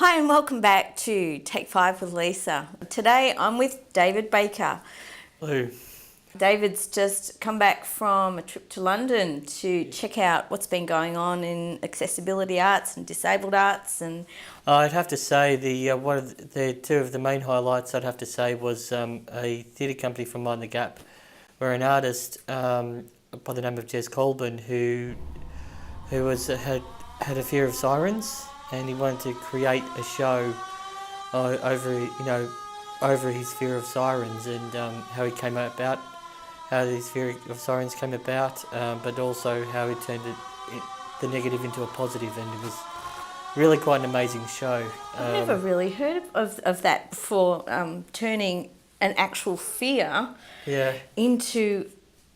Hi and welcome back to Take 5 with Leisa. Today I'm with David Baker. Hello. David's just come back from a trip to London to check out what's been going on in accessibility arts and disabled arts. And I'd have to say one of the two of the main highlights I'd have to say was a theatre company from Mind the Gap, where an artist by the name of Jez Colburn who had a fear of sirens, and he wanted to create a show over his fear of sirens and how he came about, how his fear of sirens came about, but also how he turned the negative into a positive, and it was really quite an amazing show. I've never really heard of that before, turning an actual fear into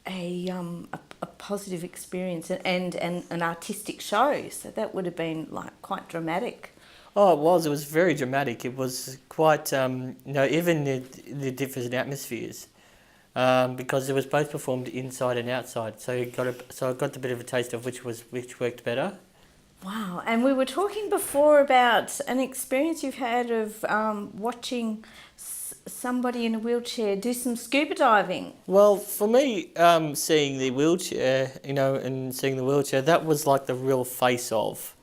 a positive experience and an artistic show. So that would have been like quite dramatic. Oh, it was. It was very dramatic. It was quite, even the different atmospheres, because it was both performed inside and outside. So I got a bit of a taste of which worked better. Wow. And we were talking before about an experience you've had of watching somebody in a wheelchair do some scuba diving. Well, for me, seeing the wheelchair, that was like the real face of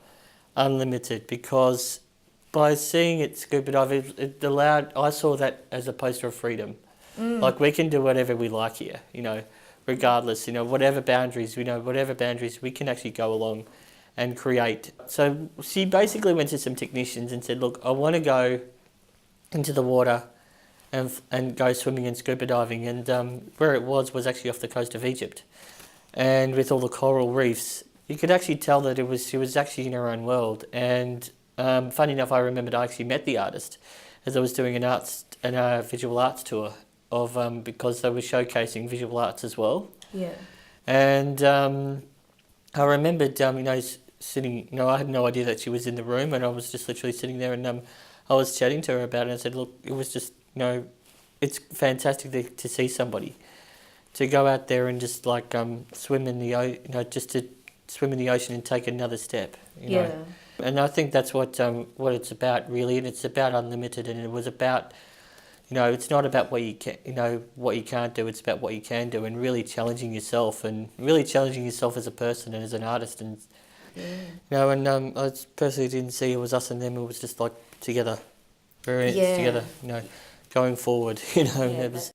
Unlimited, because by seeing it scuba diving, I saw that as a poster of freedom. Like, we can do whatever we like here, regardless, whatever boundaries we can actually go along and create. So she basically went to some technicians and said, look, I want to go into the water and go swimming and scuba diving, and where it was actually off the coast of Egypt, and with all the coral reefs, you could actually tell that she was actually in her own world. And funny enough, I remembered I actually met the artist as I was doing a visual arts tour of because they were showcasing visual arts as well. Yeah. And I remembered sitting. I had no idea that she was in the room, and I was just literally sitting there, and I was chatting to her about it. And I said, look, it was just. It's fantastic to see somebody to go out there and just like swim in the just to swim in the ocean and take another step. You know? And I think that's what it's about really, and it's about Unlimited, and it was about it's not about what you can what you can't do. It's about what you can do, and really challenging yourself as a person and as an artist, and I personally didn't see it was us and them. It was just like together, together. Going forward, it was.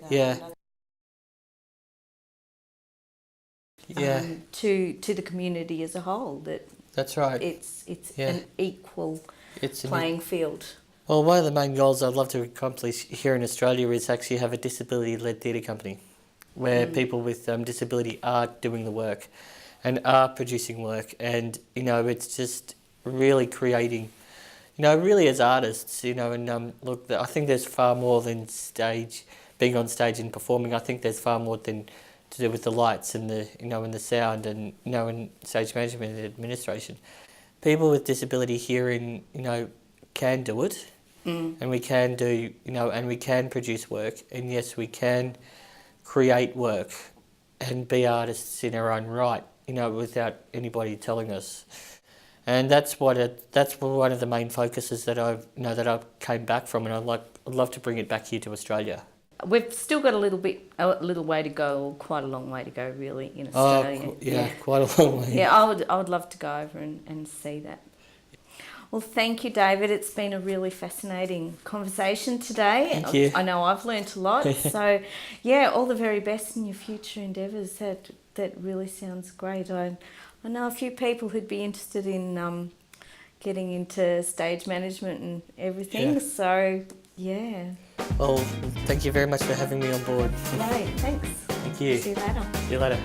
Yeah. To the community as a whole, that's right. It's an equal playing field. Well, one of the main goals I'd love to accomplish here in Australia is actually have a disability-led theatre company, where people with disability are doing the work and are producing work, and it's just really creating, really as artists, and look, I think there's far more than being on stage and performing. I think there's far more than to do with the lights and the and the sound and and stage management and administration. People with disability hearing can do it, and we can do and we can produce work, and yes, we can create work and be artists in our own right, without anybody telling us. And that's one of the main focuses that I came back from, and I'd love to bring it back here to Australia. We've still got a little way to go, or quite a long way to go, really, in Australia. Quite a long way. Yeah, I would love to go over and see that. Well, thank you, David. It's been a really fascinating conversation today. Thank you. I know I've learnt a lot. So, all the very best in your future endeavours. That really sounds great. I know a few people who'd be interested in getting into stage management and everything. Yeah. So, yeah. Well, thank you very much for having me on board. Right, thanks. Thank you. See you later. See you later.